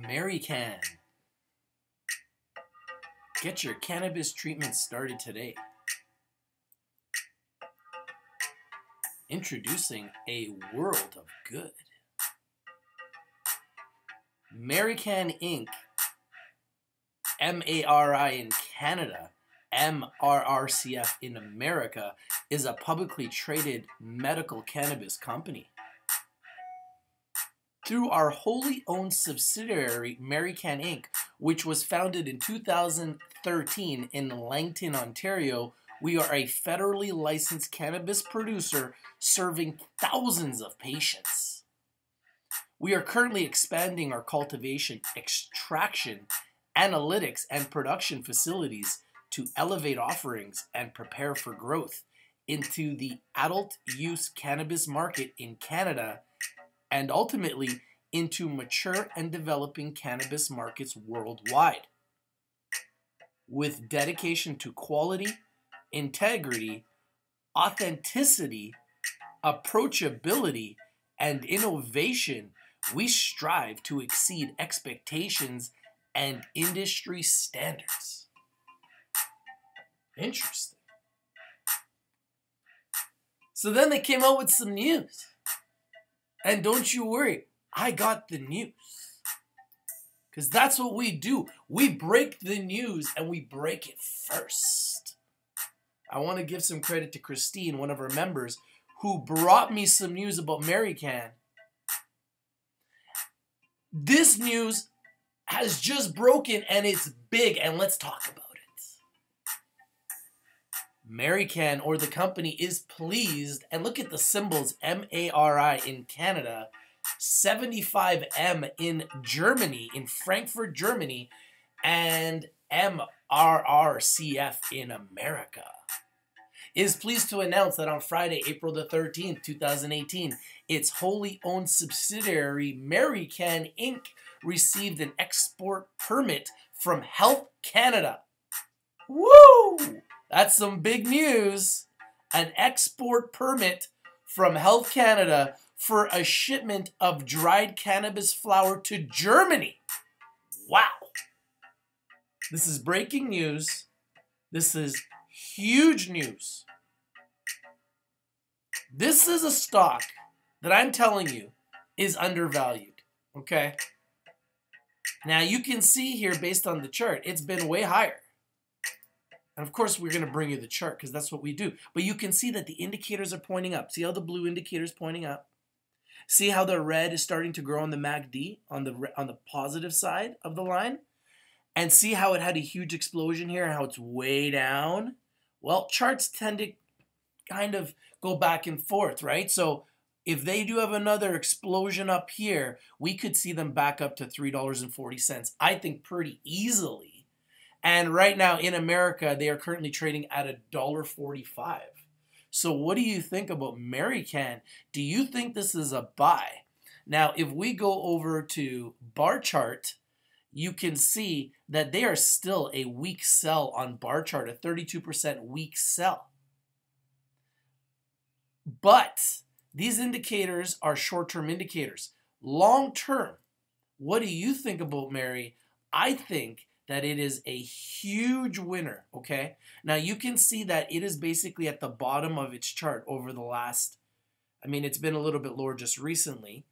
Maricann. Get your cannabis treatment started today. Introducing a world of good. Maricann Inc., MARI in Canada, MRRCF in America, is a publicly traded medical cannabis company. Through our wholly owned subsidiary, Maricann Inc., which was founded in 2013 in Langton, Ontario, we are a federally licensed cannabis producer serving thousands of patients. We are currently expanding our cultivation, extraction, analytics, and production facilities to elevate offerings and prepare for growth into the adult use cannabis market in Canada and ultimately into mature and developing cannabis markets worldwide. With dedication to quality, integrity, authenticity, approachability, and innovation, we strive to exceed expectations and industry standards. Interesting. So then they came out with some news. And don't you worry, I got the news. Because that's what we do. We break the news and we break it first. I want to give some credit to Christine, one of our members, who brought me some news about Maricann. This news has just broken and it's big, and let's talk about it. Maricann, or the company, is pleased, and look at the symbols, MARI in Canada, 75M in Germany, in Frankfurt, Germany, and MRRCF in America. Is pleased to announce that on Friday, April the 13th, 2018, its wholly owned subsidiary, Maricann Inc., received an export permit from Health Canada. Woo! That's some big news. An export permit from Health Canada for a shipment of dried cannabis flower to Germany. Wow. This is breaking news. This is huge news. This is a stock that I'm telling you is undervalued. Okay? Now you can see here based on the chart, it's been way higher. And of course, we're going to bring you the chart because that's what we do. But you can see that the indicators are pointing up. See how the blue indicator is pointing up? See how the red is starting to grow on the MACD, on the positive side of the line? And see how it had a huge explosion here and how it's way down? Well, charts tend to kind of go back and forth, right? So if they do have another explosion up here, we could see them back up to $3.40, I think pretty easily. And right now in America, they are currently trading at $1.45. So what do you think about Maricann? Do you think this is a buy? Now, if we go over to bar chart, you can see that they are still a weak sell on bar chart, a 32% weak sell. But these indicators are short-term indicators. Long-term, what do you think about Mary? I think that it is a huge winner, okay? Now, you can see that it is basically at the bottom of its chart over the last, it's been a little bit lower just recently,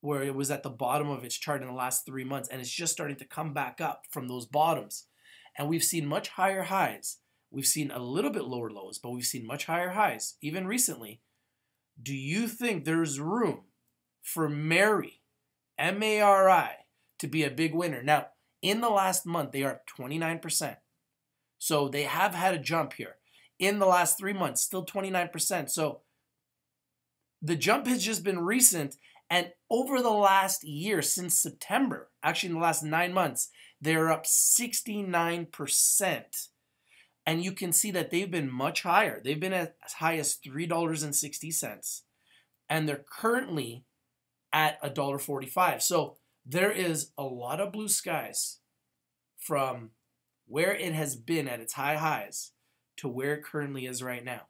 where it was at the bottom of its chart in the last 3 months, and it's just starting to come back up from those bottoms. And we've seen much higher highs. We've seen a little bit lower lows, but we've seen much higher highs, even recently. Do you think there's room for Mary, M-A-R-I, to be a big winner? Now, in the last month, they are up 29%. So they have had a jump here. In the last 3 months, still 29%. So the jump has just been recent. And over the last year, since September, actually in the last 9 months, they're up 69%. And you can see that they've been much higher. They've been as high as $3.60. And they're currently at $1.45. So there is a lot of blue skies from where it has been at its high highs to where it currently is right now.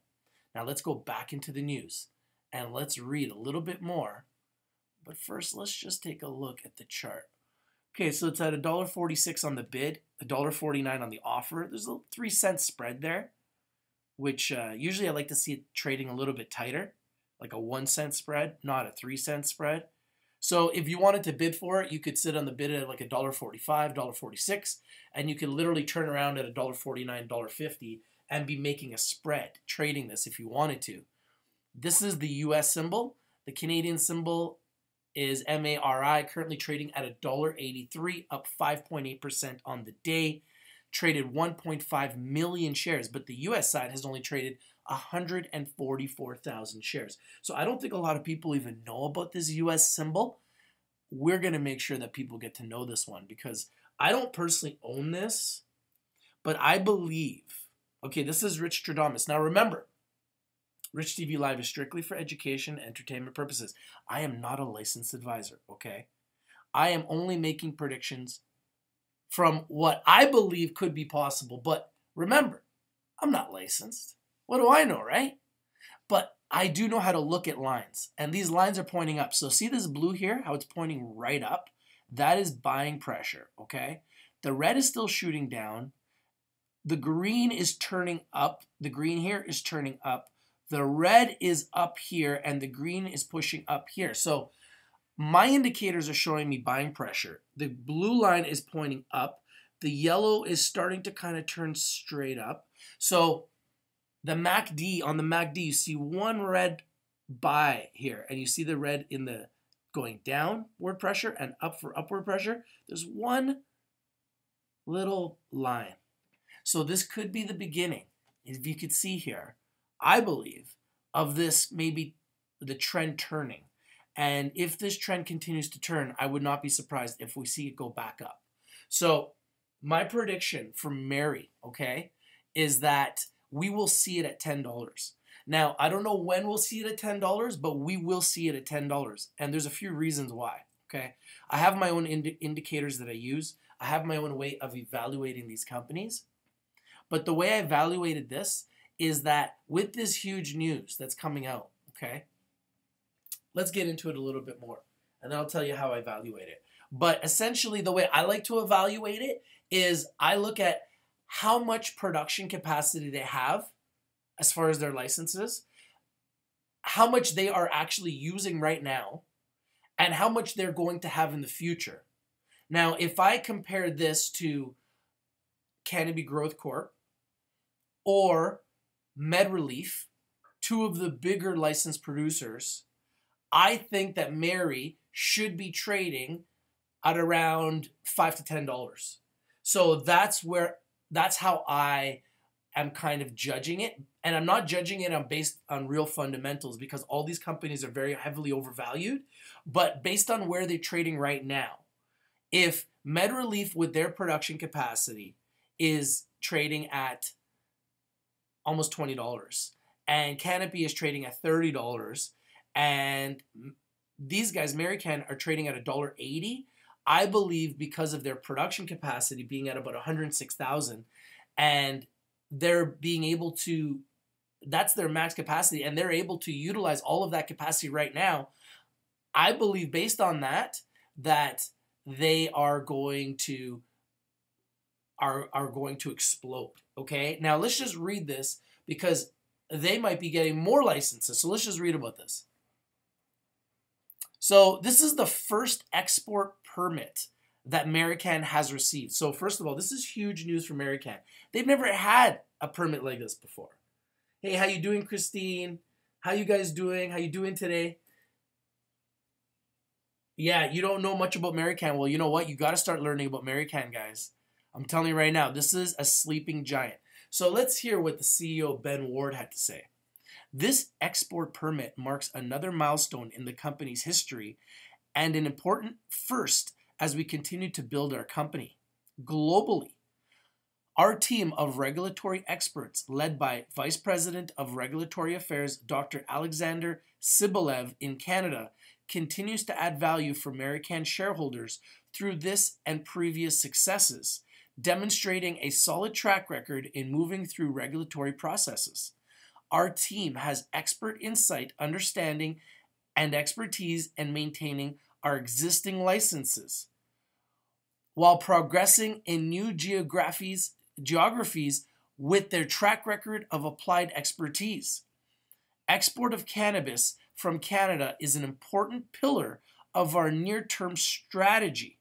Now let's go back into the news and let's read a little bit more. But first, let's just take a look at the chart. Okay, so it's at $1.46 on the bid, $1.49 on the offer. There's a 3-cent spread there, which usually I like to see it trading a little bit tighter, like a 1-cent spread, not a 3-cent spread. So if you wanted to bid for it, you could sit on the bid at like $1.45, $1.46, and you could literally turn around at $1.49, $1.50 and be making a spread, trading this if you wanted to. This is the US symbol. The Canadian symbol is MARI, currently trading at $1.83, up 5.8% on the day. Traded 1.5 million shares, but the US side has only traded 144,000 shares. So I don't think a lot of people even know about this US symbol. We're going to make sure that people get to know this one because I don't personally own this, but I believe, okay, this is Rich Stradamus. Now remember, Rich TV Live is strictly for education and entertainment purposes. I am not a licensed advisor, okay? I am only making predictions from what I believe could be possible. But remember, I'm not licensed. What do I know, right? But I do know how to look at lines. And these lines are pointing up. So see this blue here, how it's pointing right up? That is buying pressure, okay? The red is still shooting down. The green is turning up. The green here is turning up. The red is up here, and the green is pushing up here. So my indicators are showing me buying pressure. The blue line is pointing up. The yellow is starting to kind of turn straight up. So the MACD, on the MACD, you see one red buy here, and you see the red in the going downward pressure and up for upward pressure. There's one little line. So this could be the beginning, if you could see here, I believe, of this maybe the trend turning. And if this trend continues to turn, I would not be surprised if we see it go back up. So my prediction for Mary, okay, is that we will see it at $10. Now, I don't know when we'll see it at $10, but we will see it at $10. And there's a few reasons why, okay? I have my own indicators that I use. I have my own way of evaluating these companies. But the way I evaluated this is that with this huge news that's coming out, okay, let's get into it a little bit more, and then I'll tell you how I evaluate it. But essentially, the way I like to evaluate it is I look at how much production capacity they have as far as their licenses, how much they are actually using right now, and how much they're going to have in the future. Now, if I compare this to Canopy Growth Corp or MedRelief, two of the bigger licensed producers, I think that Mary should be trading at around $5 to $10. So that's how I am kind of judging it. And I'm not judging it based on real fundamentals because all these companies are very heavily overvalued. But based on where they're trading right now, if MedRelief with their production capacity is trading at almost $20 and Canopy is trading at $30 and these guys, Maricann, are trading at $1.80, I believe because of their production capacity being at about 106,000 and they're being able to, that's their max capacity and they're able to utilize all of that capacity right now, I believe based on that they are going to explode, okay? Now let's just read this because they might be getting more licenses. So let's just read about this. So this is the first export permit that Maricann has received. So first of all, this is huge news for Maricann. They've never had a permit like this before. Hey, how you doing, Christine? How you guys doing? How you doing today? Yeah, you don't know much about Maricann. Well, you know what? You got to start learning about Maricann, guys. I'm telling you right now, this is a sleeping giant. So let's hear what the CEO, Ben Ward, had to say. This export permit marks another milestone in the company's history and an important first as we continue to build our company globally. Our team of regulatory experts, led by Vice President of Regulatory Affairs, Dr. Alexander Sibilev in Canada, continues to add value for Maricann shareholders through this and previous successes, demonstrating a solid track record in moving through regulatory processes. Our team has expert insight, understanding, and expertise in maintaining our existing licenses. while progressing in new geographies with their track record of applied expertise. Export of cannabis from Canada is an important pillar of our near-term strategy,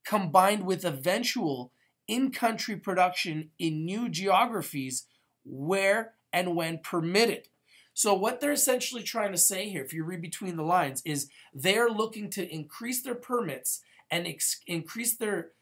combined with eventual in-country production in new geographies where and when permitted. So what they're essentially trying to say here, if you read between the lines, is they're looking to increase their permits and increase their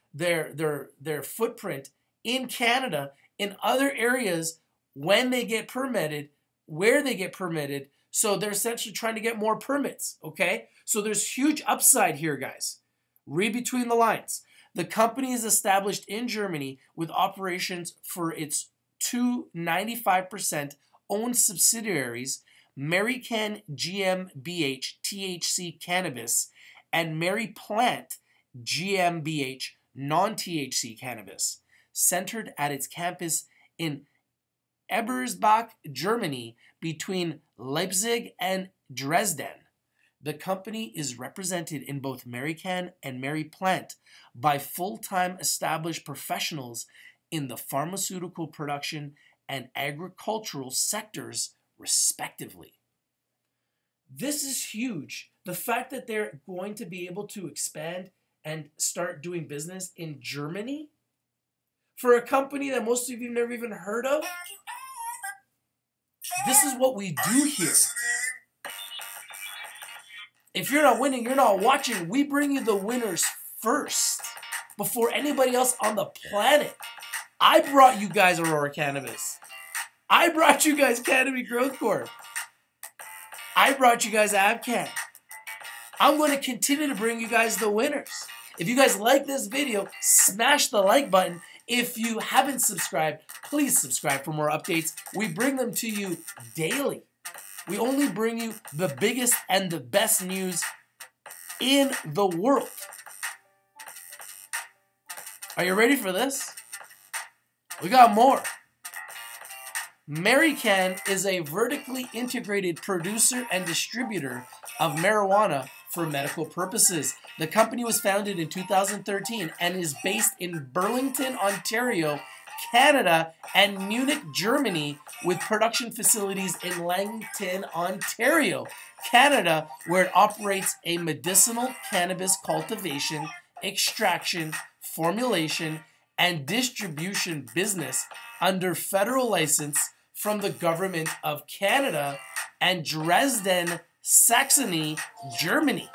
footprint in Canada in other areas when they get permitted, where they get permitted. So they're essentially trying to get more permits, okay? So there's huge upside here, guys. Read between the lines. The company is established in Germany with operations for its two 95% owned subsidiaries, Maricann GmbH THC Cannabis and Maricann GmbH non-THC Cannabis, centered at its campus in Ebersbach, Germany, between Leipzig and Dresden. The company is represented in both Maricann and Maricann by full-time established professionals in the pharmaceutical production and agricultural sectors, respectively. This is huge. The fact that they're going to be able to expand and start doing business in Germany for a company that most of you have never even heard of. This is what we do here. If you're not winning, you're not watching. We bring you the winners first before anybody else on the planet. I brought you guys Aurora Cannabis. I brought you guys Canopy Growth Corp. I brought you guys Abcan. I'm going to continue to bring you guys the winners. If you guys like this video, smash the like button. If you haven't subscribed, please subscribe for more updates. We bring them to you daily. We only bring you the biggest and the best news in the world. Are you ready for this? We got more. Maricann is a vertically integrated producer and distributor of marijuana for medical purposes. The company was founded in 2013 and is based in Burlington, Ontario, Canada, and Munich, Germany, with production facilities in Langton, Ontario, Canada, where it operates a medicinal cannabis cultivation, extraction, formulation, and distribution business under federal license from the government of Canada and Dresden, Saxony, Germany.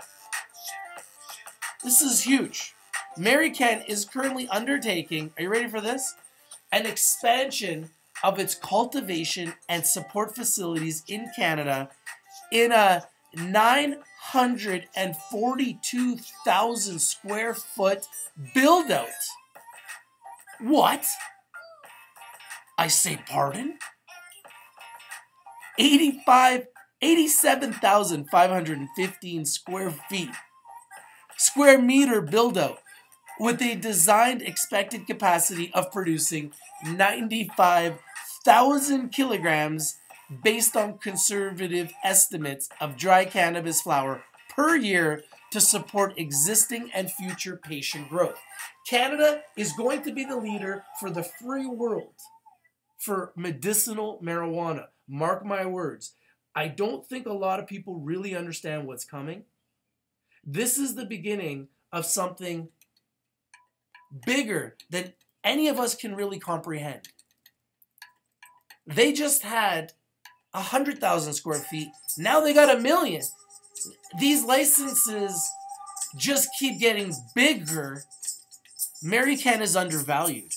This is huge. Maricann is currently undertaking, are you ready for this? An expansion of its cultivation and support facilities in Canada in a 942,000 square foot build out. What? I say pardon? 87,515 square meter build out with a designed expected capacity of producing 95,000 kilograms based on conservative estimates of dry cannabis flower per year to support existing and future patient growth. Canada is going to be the leader for the free world for medicinal marijuana. Mark my words. I don't think a lot of people really understand what's coming. This is the beginning of something bigger than any of us can really comprehend. They just had 100,000 square feet. Now they got 1 million. These licenses just keep getting bigger. Maricann is undervalued.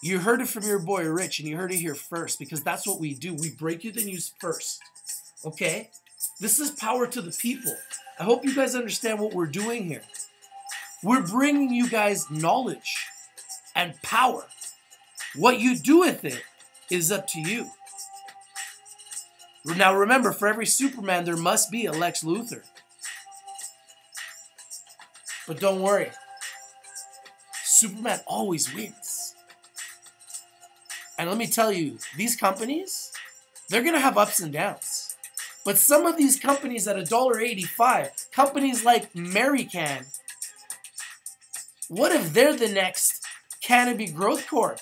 You heard it from your boy Rich, and you heard it here first, because that's what we do. We break you the news first. Okay? This is power to the people. I hope you guys understand what we're doing here. We're bringing you guys knowledge and power. What you do with it is up to you. Now remember, for every Superman, there must be a Lex Luthor. But don't worry. Superman always wins. And let me tell you, these companies, they're going to have ups and downs. But some of these companies at $1.85, companies like Maricann, What if they're the next Canopy Growth Corp,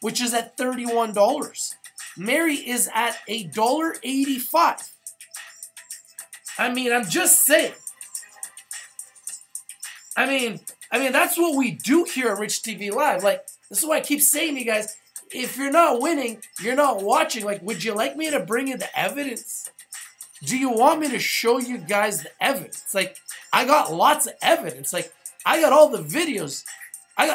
which is at $31? Mary is at $1.85. I mean, I'm just saying. I mean, that's what we do here at Rich TV Live. Like, this is why I keep saying to you guys, if you're not winning, you're not watching. Like, would you like me to bring you the evidence? Do you want me to show you guys the evidence? Like, I got lots of evidence. Like, I got all the videos. I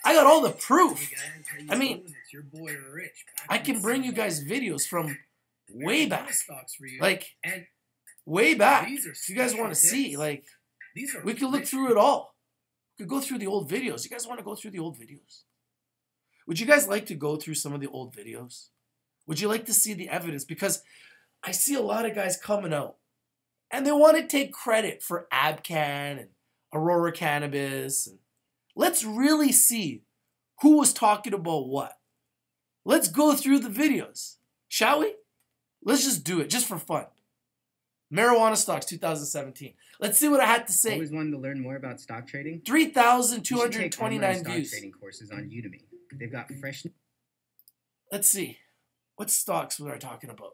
got all the proof. Hey guys, I mean, it's your boy Rich. I can bring you guys videos from way back. Stocks for you. Like, and way back. these are If you guys want to see, like, these are we could look through it all. We could go through the old videos. You guys want to go through the old videos? Would you guys like to go through some of the old videos? Would you like to see the evidence? Because I see a lot of guys coming out and they want to take credit for Abcan and Aurora Cannabis. And let's really see who was talking about what. Let's go through the videos, shall we? Let's just do it, just for fun. Marijuana stocks 2017. Let's see what I had to say. Always wanted to learn more about stock trading? 3,229 views. Stock trading courses on Udemy. They've got fresh. Let's see. What stocks were I talking about?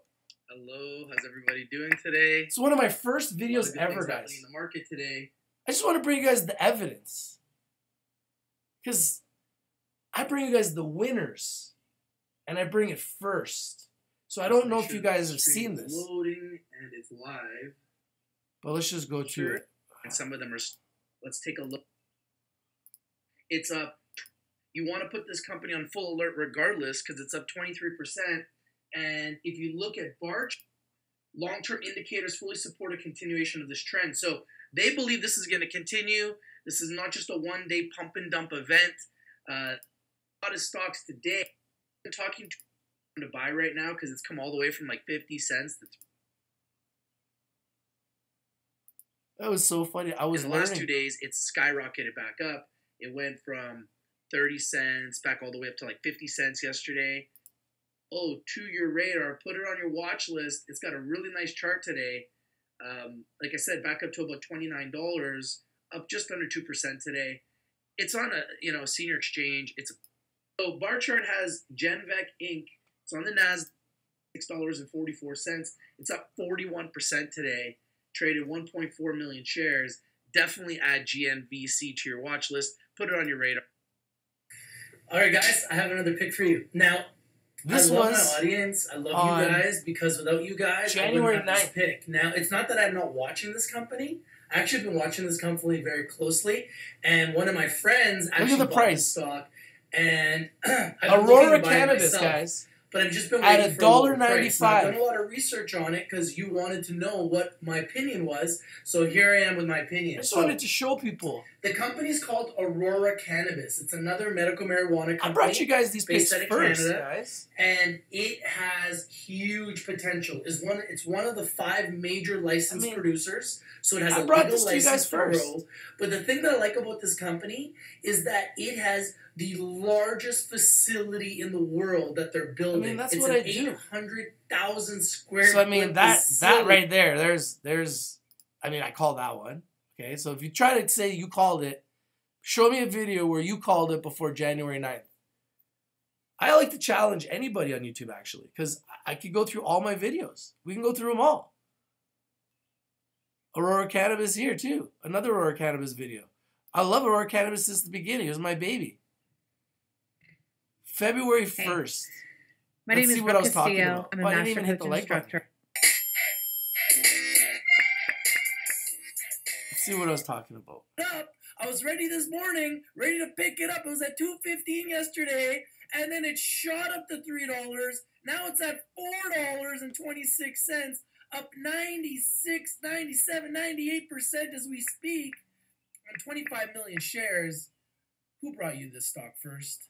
Hello, how's everybody doing today? It's one of my first videos A lot of good ever, things guys. happening in the market today. I just want to bring you guys the evidence. Because I bring you guys the winners. And I bring it first. So I don't know if you guys have seen this. Loading and it's live. But let's just go to it. And some of them are. Let's take a look. It's up. You want to put this company on full alert regardless because it's up 23%. And if you look at Barch, long-term indicators fully support a continuation of this trend. So they believe this is going to continue. This is not just a one-day pump and dump event. A lot of stocks today. I'm talking to buy right now because it's come all the way from like 50 cents to That was so funny. I was in the learning. last 2 days, it's skyrocketed back up. It went from 30 cents back all the way up to like 50 cents yesterday. Oh, to your radar, put it on your watch list. It's got a really nice chart today. Like I said, back up to about $29, up just under 2% today. It's on a senior exchange. So bar chart has Genvec Inc. It's on the Nasdaq, $6.44. It's up 41% today. Traded 1.4 million shares. Definitely add GNVC to your watch list. Put it on your radar. All right, guys, I have another pick for you. Now, This I love was my audience. I love on you guys because without you guys, January I wouldn't have 9th. this pick. Now, it's not that I'm not watching this company. I actually been watching this company very closely, and one of my friends actually the bought price. this stock, and I've been looking Aurora to buy it Cannabis, myself. guys. But I've just been At waiting for a lower price. Now, I've $1.95. done a lot of research on it because you wanted to know what my opinion was. So here I am with my I opinion. just So wanted to show people. the company's called Aurora Cannabis. It's another medical marijuana company. I brought you guys these picks based out of first, Canada. guys. And it has huge potential. It's one of the 5 major licensed producers, so it has I a brought legal this to you guys license to first. grow. But the thing that I like about this company is that it has the largest facility in the world that they're building. that's it's what an I do. 800,000 square So I mean foot that facility. right there, there's I call that one. Okay, so if you try to say you called it, show me a video where you called it before January 9th. I like to challenge anybody on YouTube actually, because I could go through all my videos. We can go through them all. Aurora Cannabis here too. Another Aurora Cannabis video. I love Aurora Cannabis since the beginning. It was my baby. February 1st. My Let's name is see what I Brooke was talking Castillo. about. I'm a Oh, I didn't master even hit coach the like button. instructor. Let's see what I was talking about. Up. I was ready this morning, ready to pick it up. It was at $2.15 yesterday, and then it shot up to $3. Now it's at $4.26, up 96, 97, 98% as we speak on 25 million shares. Who brought you this stock first?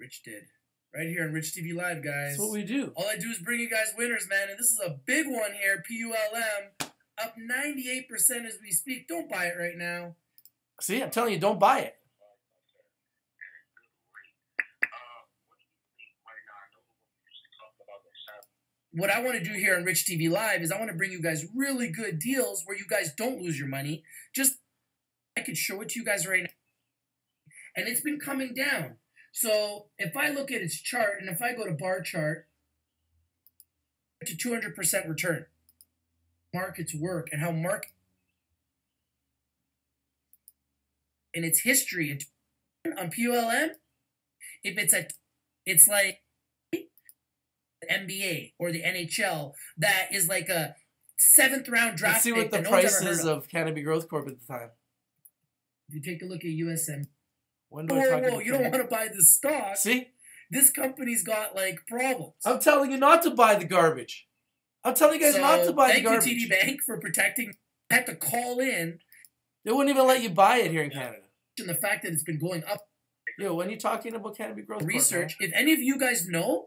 Rich did. Right here on Rich TV Live, guys. That's what we do. All I do is bring you guys winners, man, and this is a big one here, PULM, up 98% as we speak. Don't buy it right now. See, I'm telling you, don't buy it. What I want to do here on Rich TV Live is I want to bring you guys really good deals where you guys don't lose your money. I could show it to you guys right now. and it's been coming down. So if I look at its chart, and if I go to bar chart, to 200% return, markets work, and how market in its history on PULM, if it's like the NBA or the NHL, that is like a 7th round draft. Let's see what pick the that no one's ever prices heard of Canopy Growth Corp at the time. If you take a look at USM, When do I talk about you don't want to buy the stock. See? This company's got like problems. I'm telling you not to buy the garbage. I'm telling you guys not to buy the garbage. Thank you, TD Bank, for protecting. I had to call in. They wouldn't even let you buy it here in Canada. And the fact that it's been going up. Yo, when you're talking about Canopy Growth Research. Corp, if any of you guys know,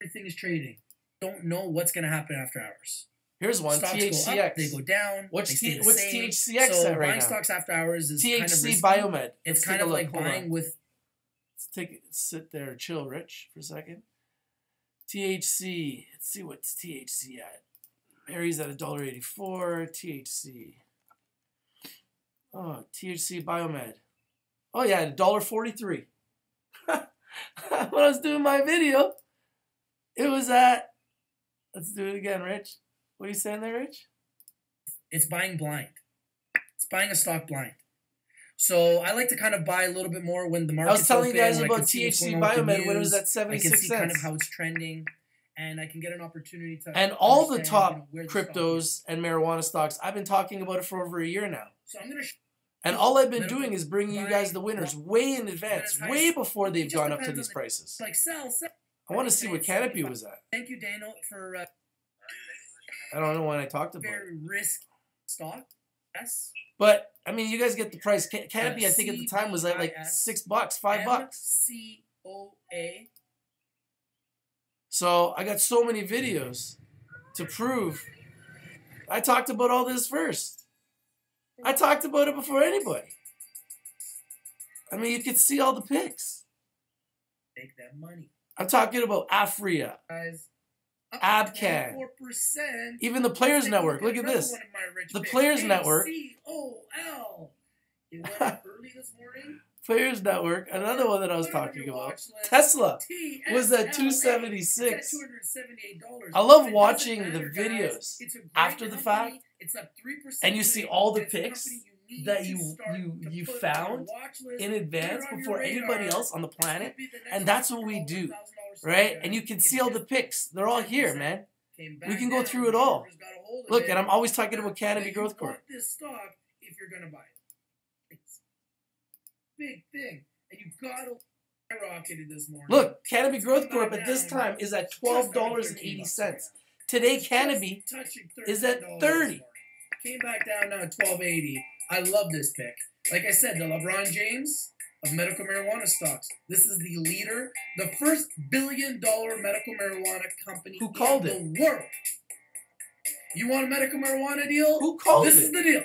everything is trading. Don't know what's going to happen after hours. here's one, Stocks THCX. go up, they go down. What's they stay the same. THCX so at right buying now? stocks after hours is kind of THC risky. Biomed. It's Let's kind take a of look. like Hold buying on. with. Sit there and chill, Rich, for a second. THC. Let's see what's THC at. Mary's at $1.84. THC. Oh, THC Biomed. Oh yeah, $1.43. When I was doing my video, it was at. Let's do it again, Rich. What are you saying there, Rich? It's buying blind. It's buying a stock blind. So I like to kind of buy a little bit more when the market. I was telling you guys about THC Biomed when it was at 76 I can see cents. kind of how it's trending, and I can get an opportunity to. And all the understand, top where the stock cryptos is. and marijuana stocks, I've been talking about it for over a year now. So I'm gonna. And all I've been Medical doing is bringing you guys the winners way in advance, But it's way high- before it they've just gone up to depends these on the- prices. Like sell. I want to see what Canopy was at. Thank you, Dano, for I don't know when I talked about it. very risk stock. Yes. But, I mean, you guys get the price. Canopy, I think at the time was at like $6, $5. MCOA. So I got so many videos to prove. I talked about all this first. I talked about it before anybody. I mean, you could see all the pics. Take that money, I'm talking about Afria, guys. Abcan. 4%. even the Players Network. Look at this. The Players Network. COL. It went up early this morning. Players Network, another one that I was talking about. Tesla was at $276. $278. I love It watching doesn't the matter, guys. videos It's a great after the company. fact, It's up 3%. and you see today. all the It's a pics company need that to you start to you put on found your watch list, in put it advance on your before anybody radar. else on the This could planet, be the next and that's what we do, $100,000 right? stock, And you guys. can It's see all the just pics. They're all here, 10%. man. Came We back can go down. through it all. Shareholders got a hold of Look, it. and I'm always talking about Canopy You Growth bought Corp. this stock if you're gonna buy it. It's a big thing, and you gotta skyrocketed this morning. Look, Canopy It's Growth come Corp back at this down. time is at Just under $12.80. $13. Today, It's Canopy just touching is at $13 $30. this morning. Came back down now at $12.80. I love this pick. Like I said, the LeBron James of medical marijuana stocks. This is the leader, the first billion-dollar medical marijuana company Who called in the world. You want a medical marijuana deal? Who called This it? is the deal.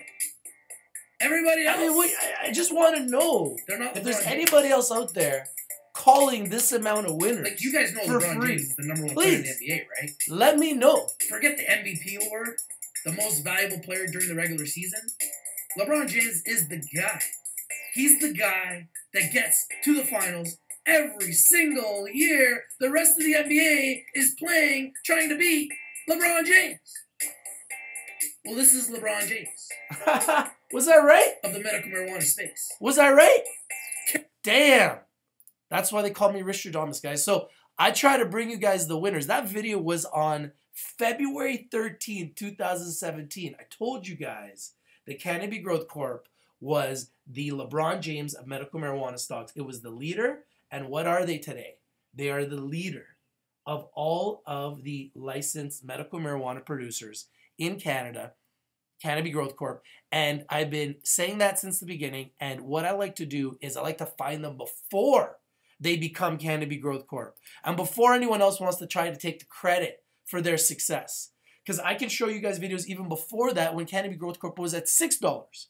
Everybody else, I mean, I just want to know they're not. if there's LeBron James. anybody else out there calling this amount of winners Like you guys know, for LeBron free. James is the number one player in the Please. NBA, right? Let me know. Forget the MVP award, the most valuable player during the regular season. LeBron James is the guy. He's the guy that gets to the finals every single year. The rest of the NBA is playing, trying to beat LeBron James. Well, this is LeBron James Was I right? of the medical marijuana space. Was I right? Damn. That's why they call me Ristradamus, guys. So I try to bring you guys the winners. That video was on February 13th, 2017. I told you guys that Canopy Growth Corp was the LeBron James of medical marijuana stocks. It was the leader. And what are they today? They are the leader of all of the licensed medical marijuana producers in Canada, Canopy Growth Corp. And I've been saying that since the beginning. And what I like to do is I like to find them before they become Canopy Growth Corp. And before anyone else wants to try to take the credit for their success. Because I can show you guys videos even before that when Canopy Growth Corp was at $6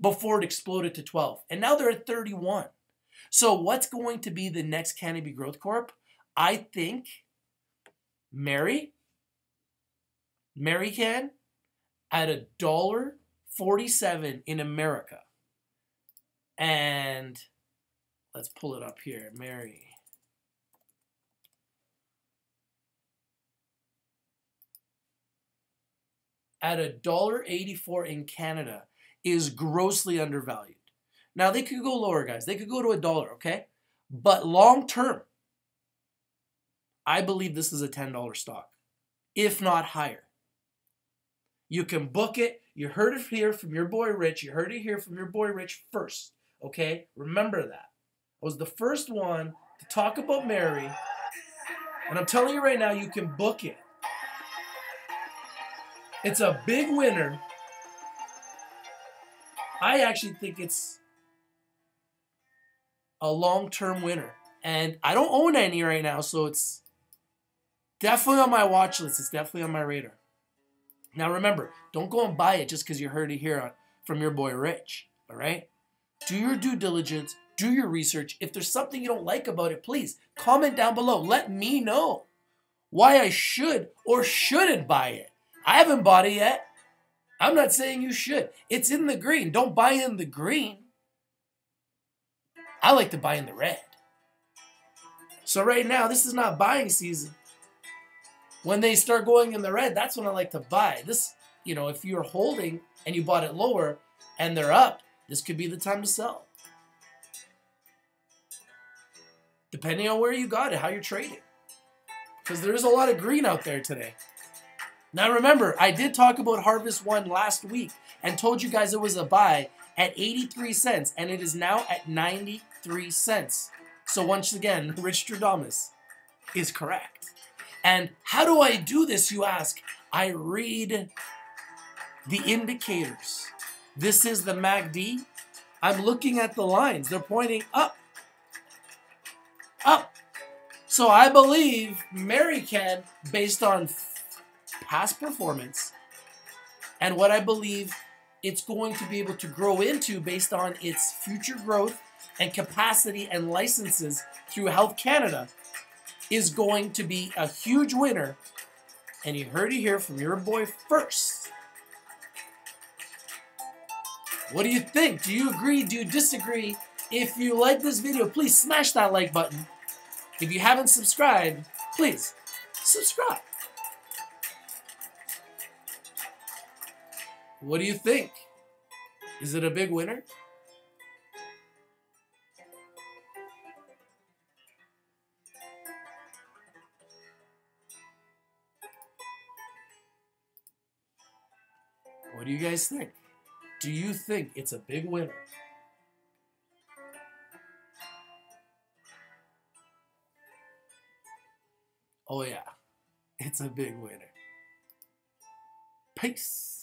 before it exploded to 12. And now they're at 31. So what's going to be the next Canopy Growth Corp? I think Maricann at $1.47 in America. And Let's pull it up here. Mary. At $1.84 in Canada is grossly undervalued. Now, they could go lower, guys. They could go to $1, okay? But long term, I believe this is a $10 stock, if not higher. You can book it. You heard it here from your boy Rich. You heard it here from your boy Rich first, okay? Remember that. I was the first one to talk about Mary, and I'm telling you right now, you can book it. It's a big winner. I actually think it's a long-term winner. And I don't own any right now, so it's definitely on my watch list. It's definitely on my radar. Now remember, don't go and buy it just because you heard it here from your boy Rich, all right? Do your due diligence. Do your research. If there's something you don't like about it, please comment down below. Let me know why I should or shouldn't buy it. I haven't bought it yet. I'm not saying you should. It's in the green. Don't buy in the green. I like to buy in the red. So right now, this is not buying season. When they start going in the red, that's when I like to buy. This, you know, if you're holding and you bought it lower and they're up, this could be the time to sell. Depending on where you got it, how you're trading. Because there's a lot of green out there today. Now remember, I did talk about Harvest One last week and told you guys it was a buy at 83 cents, and it is now at 93 cents. So once again, Rich Stradamus is correct. And how do I do this, you ask? I read the indicators. This is the MACD. I'm looking at the lines. They're pointing up. Up. So I believe Maricann, based on past performance and what I believe it's going to be able to grow into based on its future growth and capacity and licenses through Health Canada, is going to be a huge winner. And you heard it here from your boy first. What do you think? Do you agree? Do you disagree? If you like this video, please smash that like button. If you haven't subscribed, please subscribe. What do you think? Is it a big winner? What do you guys think? Do you think it's a big winner? Oh yeah, it's a big winner. Peace.